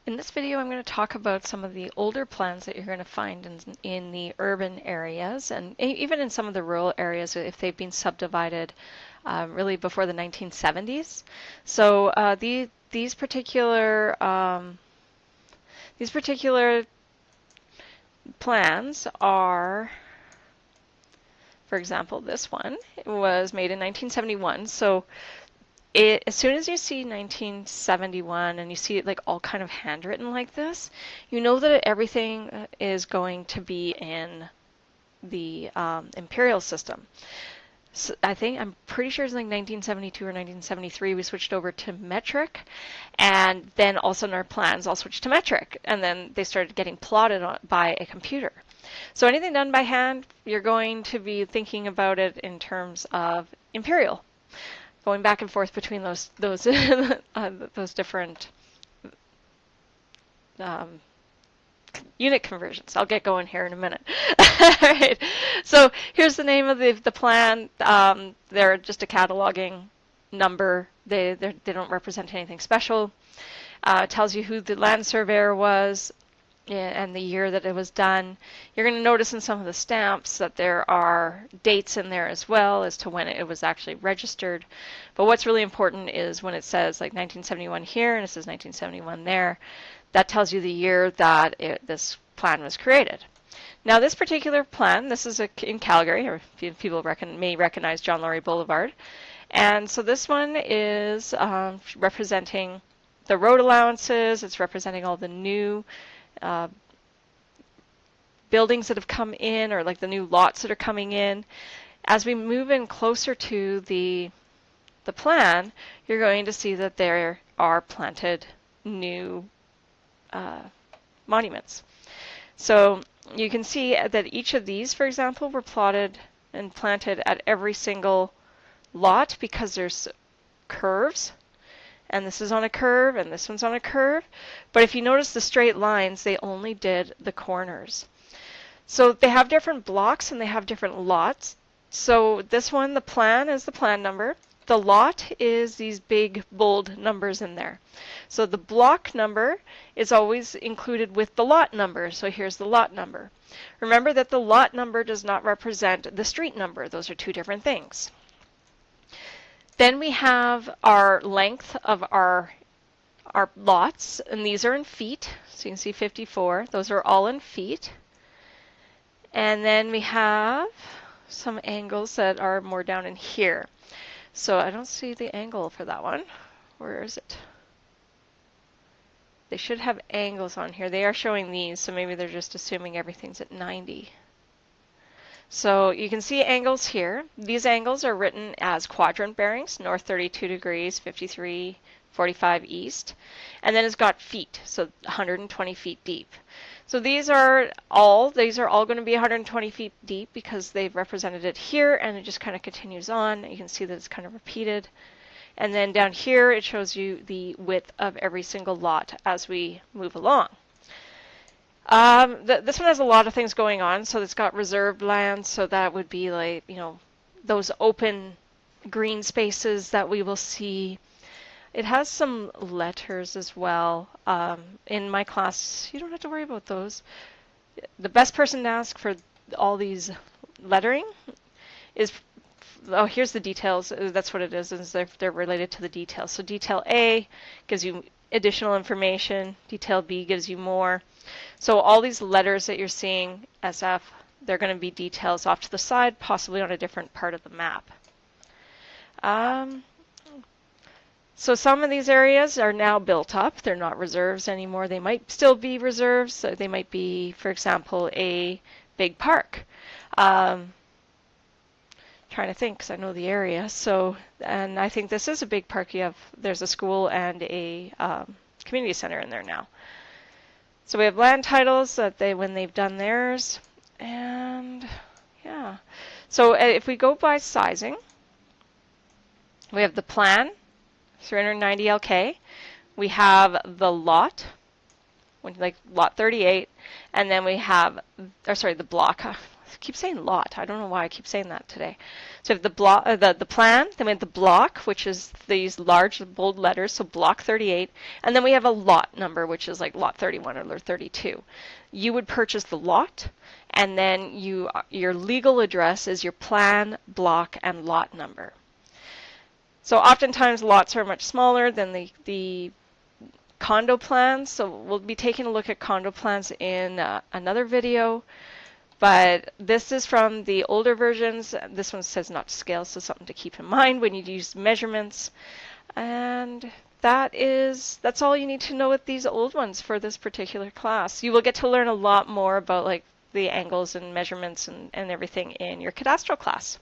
In this video, I'm going to talk about some of the older plans that you're going to find in the urban areas and even in some of the rural areas if they've been subdivided really before the 1970s. So these particular plans are, for example, this one was made in 1971. So as soon as you see 1971 and you see it like all kind of handwritten like this, you know that everything is going to be in the imperial system. So I'm pretty sure it's like 1972 or 1973 we switched over to metric, and then all of a sudden our plans all switched to metric, and then they started getting plotted by a computer. So anything done by hand, you're going to be thinking about it in terms of imperial, going back and forth between those those different unit conversions. I'll get going here in a minute. All right. So here's the name of the plan. They're just a cataloging number. They don't represent anything special. It tells you who the land surveyor was and the year that it was done. You're going to notice in some of the stamps that there are dates in there as well as to when it was actually registered. But what's really important is when it says like 1971 here and it says 1971 there, that tells you the year that this plan was created. Now this particular plan, this is in Calgary, or people may recognize John Laurie Boulevard. And so this one is representing the road allowances. It's representing all the new buildings that have come in, or like the new lots that are coming in. As we move in closer to the plan, you're going to see that there are planted new monuments. So you can see that each of these, for example, were plotted and planted at every single lot because there's curves. And this is on a curve, and this one's on a curve. But if you notice the straight lines, they only did the corners. So they have different blocks and they have different lots. So this one, the plan is the plan number. The lot is these big, bold numbers in there. So the block number is always included with the lot number. So here's the lot number. Remember that the lot number does not represent the street number. Those are two different things. Then we have our length of our lots, and these are in feet. So you can see 54. Those are all in feet. And then we have some angles that are more down in here. So I don't see the angle for that one. Where is it? They should have angles on here. They are showing these, so maybe they're just assuming everything's at 90. So you can see angles here. These angles are written as quadrant bearings, north 32 degrees, 53, 45 east. And then it's got feet, so 120 feet deep. So these are all going to be 120 feet deep because they've represented it here, and it just kind of continues on. You can see that it's kind of repeated. And then down here it shows you the width of every single lot as we move along. This one has a lot of things going on. So it's got reserved land, so that would be like, those open green spaces that we will see. It has some letters as well. In my class, you don't have to worry about those. The best person to ask for all these lettering is, oh, here's the details. That's what it is they're related to the details. So detail A gives you additional information. Detail B gives you more. So all these letters that you're seeing, SF, they're going to be details off to the side, possibly on a different part of the map. So some of these areas are now built up. They're not reserves anymore. They might still be reserves. So they might be, for example, a big park. Trying to think because I know the area. So, and I think this is a big park. There's a school and a community center in there now. So we have land titles that when they've done theirs, and yeah. So if we go by sizing, we have the plan, 390 LK. We have the lot, like lot 38, and then we have, the block. keep saying lot. I don't know why I keep saying that today. So we have the block, the plan, then we have the block, which is these large bold letters, so block 38, and then we have a lot number, which is like lot 31 or 32. You would purchase the lot, and then your legal address is your plan, block, and lot number. So oftentimes lots are much smaller than the condo plans, so we'll be taking a look at condo plans in another video. But this is from the older versions. This one says not to scale, so something to keep in mind when you use measurements. And that's all you need to know with these old ones for this particular class. You will get to learn a lot more about like the angles and measurements and everything in your cadastral class.